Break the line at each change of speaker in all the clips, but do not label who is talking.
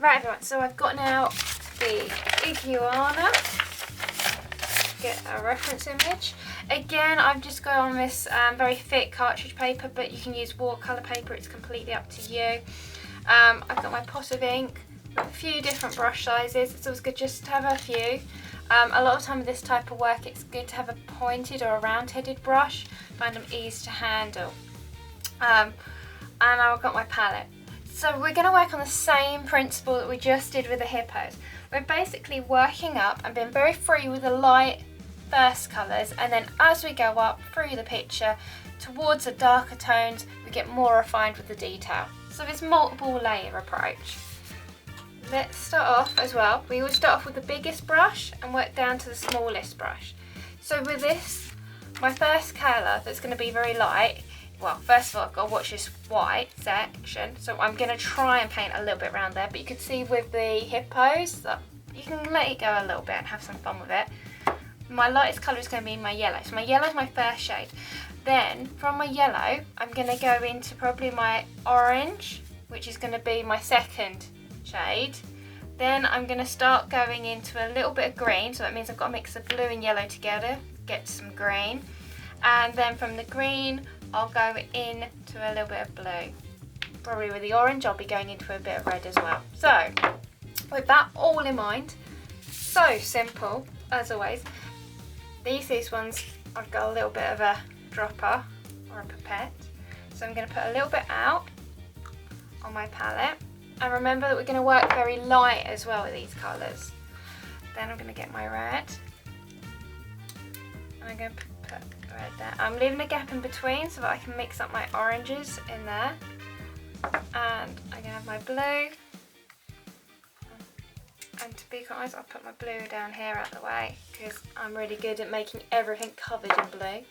Right everyone, so I've got now the iguana. Get a reference image. Again, I've just got on this very thick cartridge paper, but you can use watercolour paper, it's completely up to you. I've got my pot of ink, a few different brush sizes. It's always good just to have a few. A lot of time with this type of work, it's good to have a pointed or a round-headed brush. Find them easy to handle. And I've got my palette. So we're going to work on the same principle that we just did with the hippos. We're basically working up and being very free with the light first colours, and then as we go up through the picture towards the darker tones, we get more refined with the detail. So it's multiple layer approach. Let's start off as well. We always start off with the biggest brush and work down to the smallest brush. So with this, my first colour that's going to be very light, well, first of all, I've got to watch this white section. So I'm going to try and paint a little bit around there, but you can see with the hippos that you can let it go a little bit and have some fun with it. My lightest colour is going to be my yellow. So my yellow is my first shade. Then from my yellow, I'm going to go into probably my orange, which is going to be my second shade. Then I'm going to start going into a little bit of green. So that means I've got to mix the blue and yellow together, get some green. And then from the green, I'll go into a little bit of blue. Probably with the orange, I'll be going into a bit of red as well. So with that all in mind, so simple as always. These ones, I've got a little bit of a dropper or a pipette. So I'm going to put a little bit out on my palette. And remember that we're going to work very light as well with these colours. Then I'm going to get my red. And I'm going to put red there. I'm leaving a gap in between so that I can mix up my oranges in there. And I'm going to have my blue. And to be quite honest, I'll put my blue down here out of the way because I'm really good at making everything covered in blue.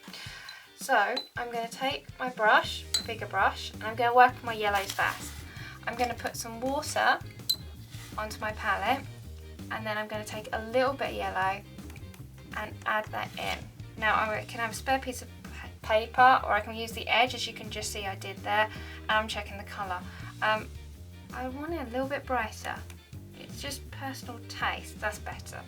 So I'm going to take my brush, a bigger brush, and I'm going to work with my yellows first. I'm going to put some water onto my palette, and then I'm going to take a little bit of yellow and add that in. Now I can have a spare piece of paper, or I can use the edge, as you can just see I did there, and I'm checking the colour. I want it a little bit brighter. It's just personal taste, that's better.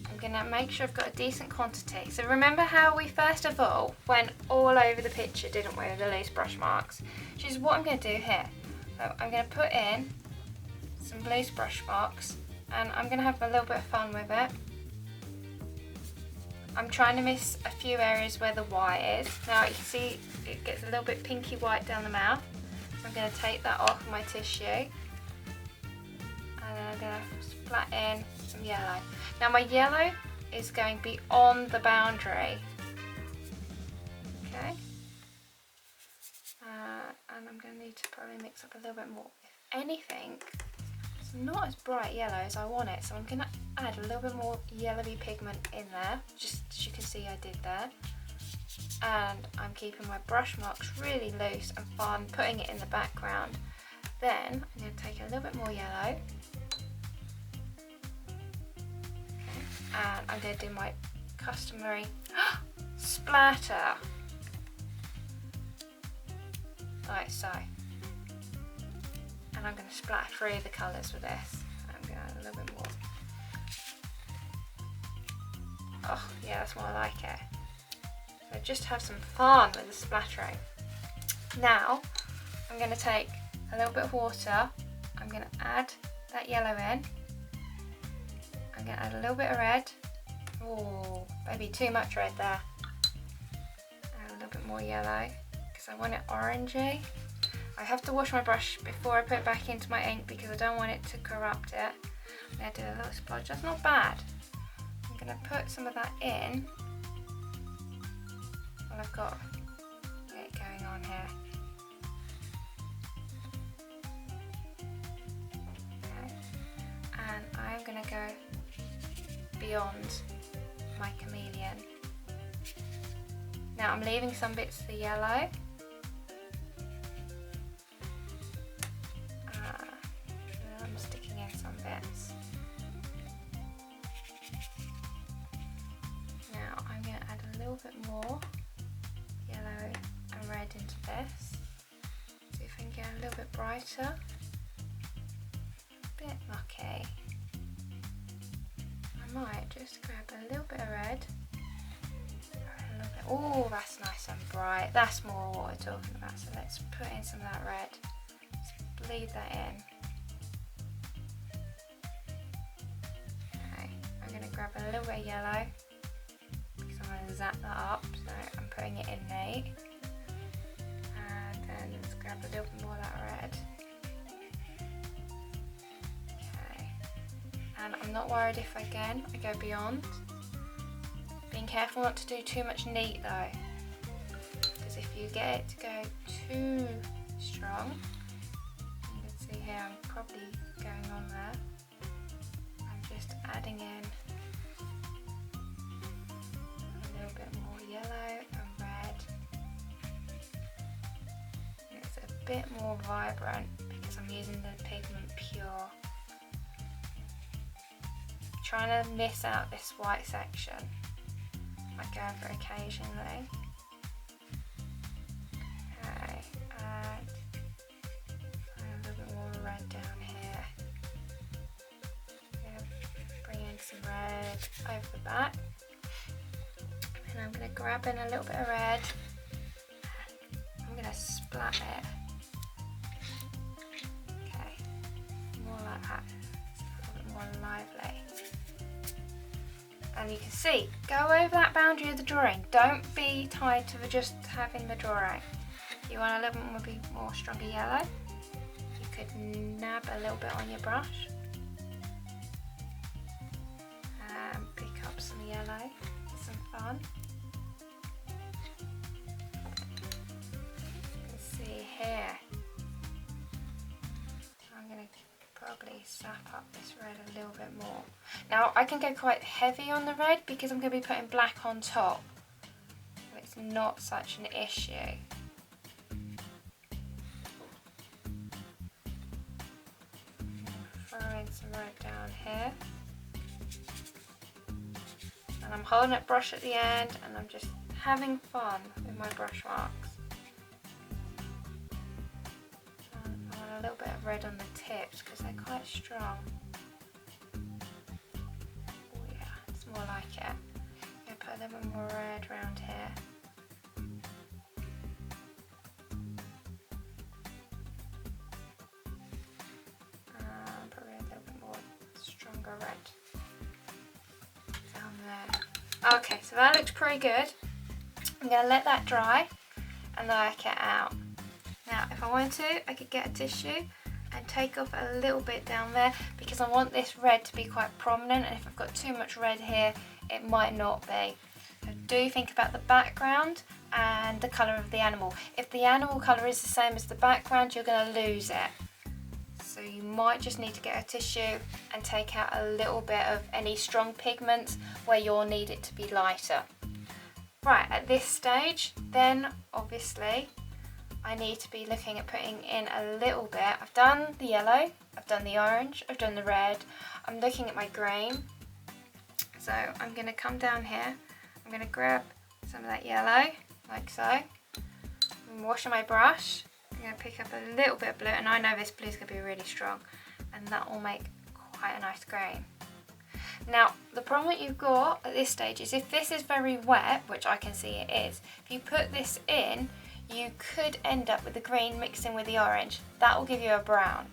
I'm going to make sure I've got a decent quantity. So remember how we first of all went all over the picture, didn't we, with the loose brush marks? Which is what I'm going to do here. So I'm going to put in some loose brush marks, and I'm going to have a little bit of fun with it. I'm trying to miss a few areas where the white is. Now you can see it gets a little bit pinky white down the mouth. So I'm going to take that off my tissue. And then I'm going to splat in some yellow. Now my yellow is going beyond the boundary. Okay. And I'm going to need to probably mix up a little bit more. If anything, it's not as bright yellow as I want it, so I'm going to add a little bit more yellowy pigment in there, just as you can see I did there. And I'm keeping my brush marks really loose and fun, putting it in the background. Then I'm going to take a little bit more yellow. And I'm going to do my customary splatter, like so. And I'm going to splatter through the colours with this. I'm going to add a little bit more. Oh yeah, that's more like it. So just have some fun with the splattering. Now I'm going to take a little bit of water. I'm going to add that yellow in. I'm going to add a little bit of red. Oh, maybe too much red there. Add a little bit more yellow because I want it orangey. I have to wash my brush before I put it back into my ink because I don't want it to corrupt it. I'm going to do a little splodge. That's not bad. I'm going to put some of that in. Well, I've got it going on here. Okay. And I'm going to go beyond my Chameleon. Now I'm leaving some bits of the yellow. I'm sticking in some bits. Now I'm going to add a little bit more yellow and red into this. See if I can get a little bit brighter. A bit mucky. I might just grab a little bit of red. Oh, that's nice and bright. That's more what we're talking about. So let's put in some of that red. Let's bleed that in. Okay, I'm going to grab a little bit of yellow because I'm going to zap that up. So I'm putting it in neat. And then let's grab a little bit more of that red. Okay. And I'm not worried if I go beyond. Being careful not to do too much neat though, because if you get it to go too strong, you can see here I'm probably going on there. I'm just adding in a little bit more yellow and red. It's a bit more vibrant because I'm using the pigment pure. Trying to miss out this white section. Might go over occasionally. Okay, and a little bit more red down here. I'm going to bring in some red over the back. And I'm going to grab in a little bit of red. I'm going to splat it. Okay, more like that. It's a little bit more lively. And you can see, go over that boundary of the drawing. Don't be tied to just having the drawing. If you want a little bit more stronger yellow, you could nab a little bit on your brush and pick up some yellow for some fun. You can see here, I'm going to probably sap up this red a little bit more. Now I can go quite heavy on the red because I'm going to be putting black on top, so it's not such an issue. Throw in some red down here, and I'm holding that brush at the end and I'm just having fun with my brush marks. I want a little bit of red on the tips because they're quite strong. Oh yeah, it's more like it. I'm going to put a little bit more red around here. Probably a little bit more stronger red down there. Okay, so that looks pretty good. I'm going to let that dry and work it out. Now if I wanted to, I could get a tissue and take off a little bit down there because I want this red to be quite prominent, and if I've got too much red here it might not be. So do think about the background and the colour of the animal. If the animal colour is the same as the background, you're going to lose it. So you might just need to get a tissue and take out a little bit of any strong pigments where you'll need it to be lighter. Right, at this stage then obviously I need to be looking at putting in a little bit. I've done the yellow, I've done the orange, I've done the red. I'm looking at my green. So I'm going to come down here, I'm going to grab some of that yellow, like so. I'm washing my brush, I'm going to pick up a little bit of blue, and I know this blue is going to be really strong, and that will make quite a nice green. Now, the problem that you've got at this stage is if this is very wet, which I can see it is, if you put this in, you could end up with the green mixing with the orange. That will give you a brown.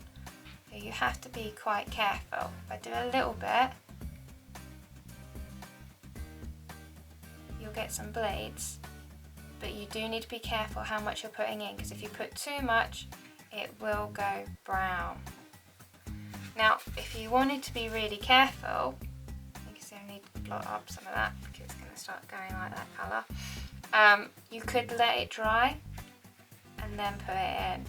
So you have to be quite careful. If I do a little bit, you'll get some bleeds, but you do need to be careful how much you're putting in, because if you put too much, it will go brown. Now, if you wanted to be really careful, you can see I need to blot up some of that because it's going to start going like that colour. You could let it dry and then put it in.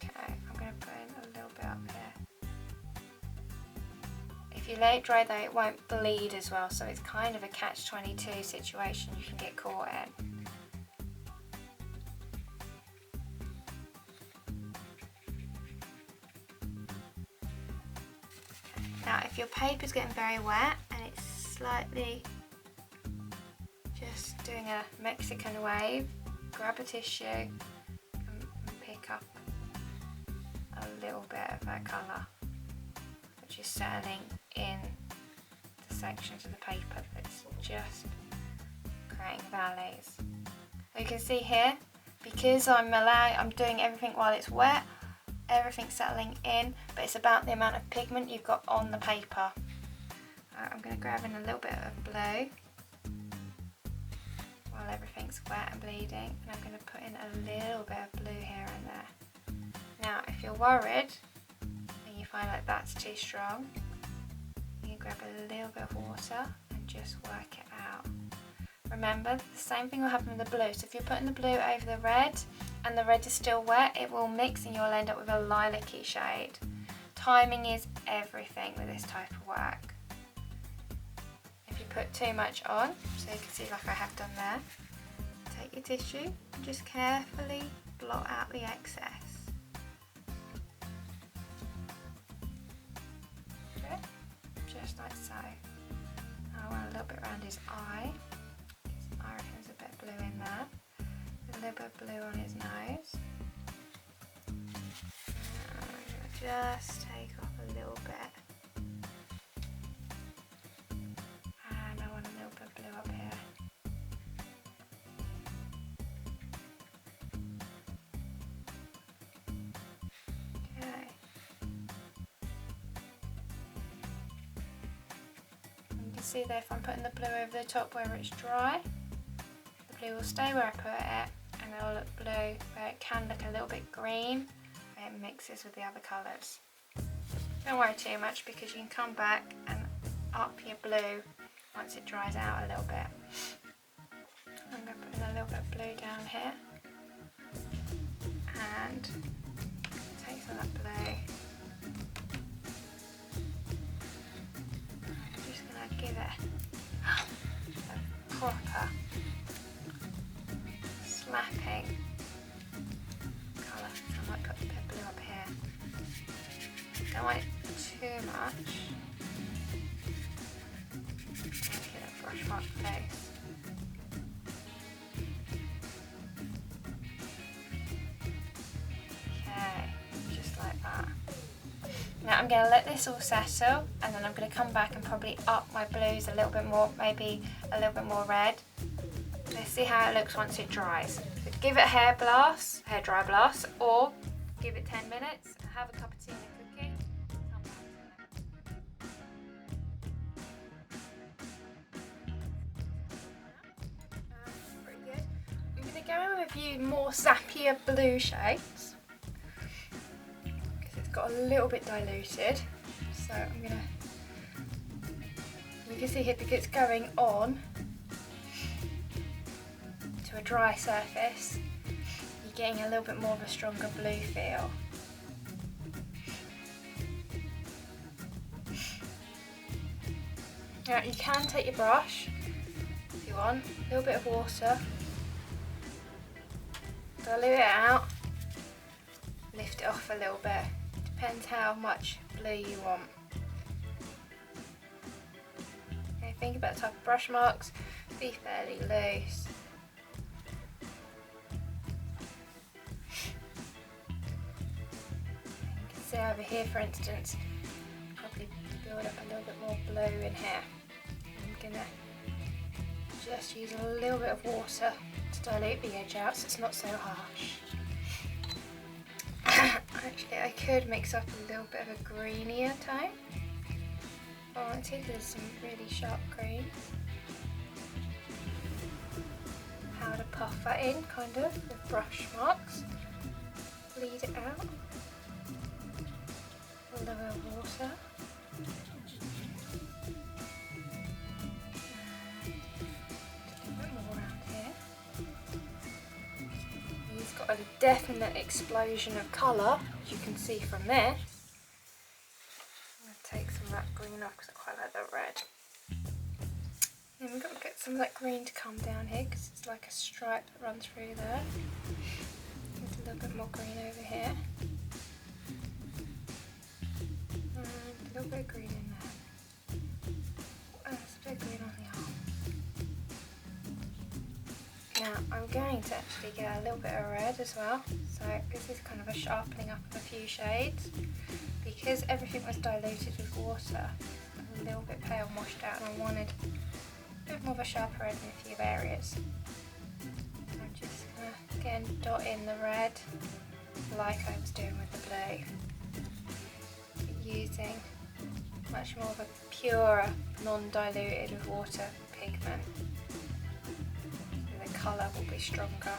Okay, I'm going to put in a little bit up here. If you let it dry though, it won't bleed as well, so it's kind of a catch-22 situation you can get caught in. Now if your paper's getting very wet and it's slightly just doing a Mexican wave, grab a tissue and pick up a little bit of that colour, which is settling in the sections of the paper that's just creating valleys. You can see here, because I'm doing everything while it's wet, everything's settling in, but it's about the amount of pigment you've got on the paper. I'm going to grab in a little bit of blue while everything's wet and bleeding, and I'm going to put in a little bit of blue here and there. Now if you're worried and you find like that's too strong, you can grab a little bit of water and just work it out. Remember, the same thing will happen with the blue, so if you're putting the blue over the red and the red is still wet, it will mix and you'll end up with a lilac-y shade. Timing is everything with this type of work. If you put too much on, so you can see like I have done there, take your tissue and just carefully blot out the excess. Okay, just like so. I want a little bit around his eye. I reckon there's a bit of blue in there. A little bit of blue on his nose. I'm going to just take off a little bit. And I want a little bit of blue up here. Okay. And you can see there, if I'm putting the blue over the top where it's dry, the blue will stay where I put it, and it'll look blue where it can look a little bit green where it mixes with the other colours. Don't worry too much, because you can come back and up your blue once it dries out a little bit. I'm going to put in a little bit of blue down here and take some of that blue. I'm just going to give it a proper slapping colour. I might put a bit of blue up here. Don't want it too much. Get a brush mark face. Okay, just like that. Now I'm going to let this all settle, and then I'm going to come back and probably up my blues a little bit more, maybe a little bit more red. Let's see how it looks once it dries. So give it a hair dry blast, or give it 10 minutes, have a cup of tea and a cookie. Come back to it. Pretty good. I'm going to go in with a few more sappier blue shades, because it's got a little bit diluted. So I'm going to, you can see here, because it's going on to a dry surface, you're getting a little bit more of a stronger blue feel. Now you can take your brush, if you want, a little bit of water, dilute it out, lift it off a little bit, depends how much blue you want. Okay, think about the type of brush marks, be fairly loose. So over here, for instance, probably build up a little bit more blue in here. I'm gonna just use a little bit of water to dilute the edge out so it's not so harsh. Actually, I could mix up a little bit of a greenier tone. I want to, because there's some really sharp green. How to puff that in, kind of, with brush marks. Bleed it out. A little bit of water. And a little bit more around here. He's got a definite explosion of colour, as you can see from this. I'm going to take some of that green off because I quite like that red. And we've got to get some of that green to come down here, because it's like a stripe that runs through there. There's a little bit more green over here. A little bit of green in there. And there's a bit of green on the arm. Now I'm going to actually get a little bit of red as well, so this is kind of a sharpening up of a few shades because everything was diluted with water, a little bit pale and washed out, and I wanted a bit more of a sharper red in a few areas. I'm just going to again dot in the red like I was doing with the blue, but using much more of a purer, non-diluted with water pigment. The colour will be stronger.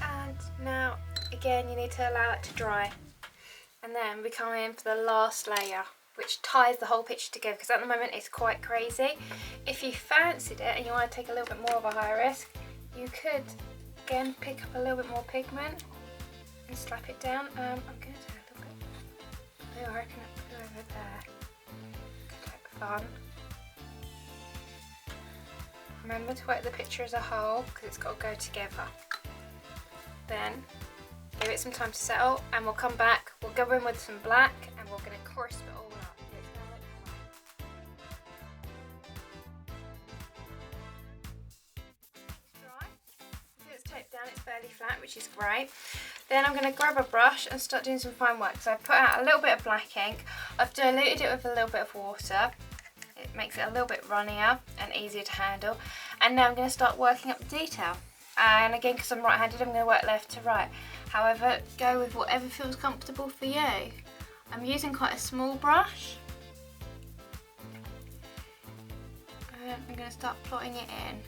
And now again you need to allow it to dry, and then we come in for the last layer, which ties the whole picture together, because at the moment it's quite crazy. If you fancied it and you want to take a little bit more of a high risk, you could again pick up a little bit more pigment and slap it down. I'm going to do a little bit, I reckon I'll put it over there. Could look fun. Remember to work the picture as a whole because it's got to go together. Then give it some time to settle, and we'll come back, we'll go in with some black, and we're going to crisp it all up. It's going to look fun. It's dry. It's taped down, it's fairly flat, which is great. Then I'm going to grab a brush and start doing some fine work. So I've put out a little bit of black ink, I've diluted it with a little bit of water. It makes it a little bit runnier and easier to handle. And now I'm going to start working up the detail. And again, because I'm right-handed, I'm going to work left to right. However, go with whatever feels comfortable for you. I'm using quite a small brush. And I'm going to start plotting it in.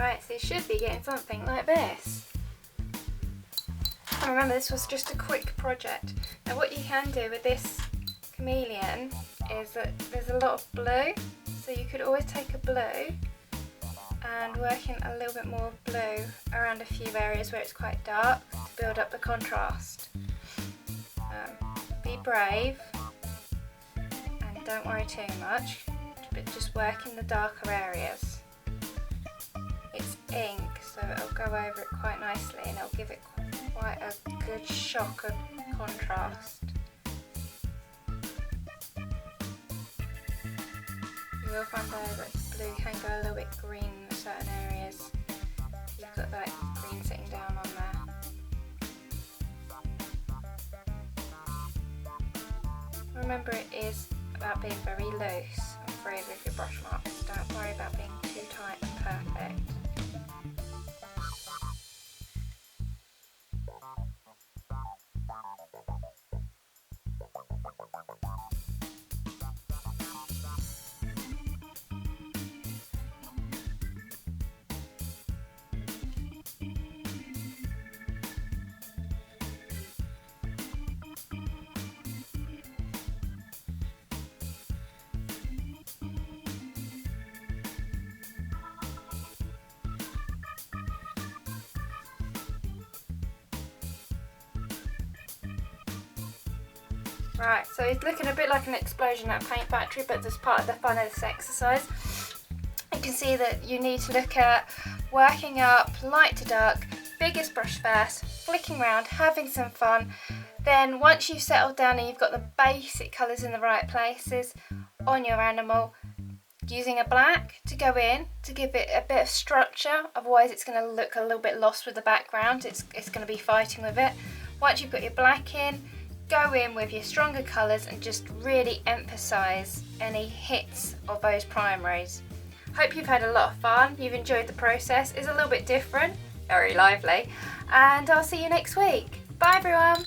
Right, so you should be getting something like this. And remember, this was just a quick project. Now what you can do with this Chameleon is that there's a lot of blue, so you could always take a blue and work in a little bit more blue around a few areas where it's quite dark to build up the contrast. Be brave and don't worry too much, but just work in the darker areas. It's ink, so it'll go over it quite nicely and it'll give it quite a good shock of contrast. You will find though that blue can go a little bit green in certain areas. You've got that green sitting down on there. Remember, it is about being very loose and free with your brush marks. Don't worry about being too tight and perfect. Right, so it's looking a bit like an explosion at a paint factory, but as part of the fun of this exercise, you can see that you need to look at working up light to dark, biggest brush first, flicking around, having some fun. Then once you've settled down and you've got the basic colours in the right places on your animal, using a black to go in to give it a bit of structure, otherwise it's going to look a little bit lost with the background, it's going to be fighting with it. Once you've got your black in, go in with your stronger colours and just really emphasise any hits of those primaries. Hope you've had a lot of fun, you've enjoyed the process. It's a little bit different, very lively, and I'll see you next week. Bye everyone!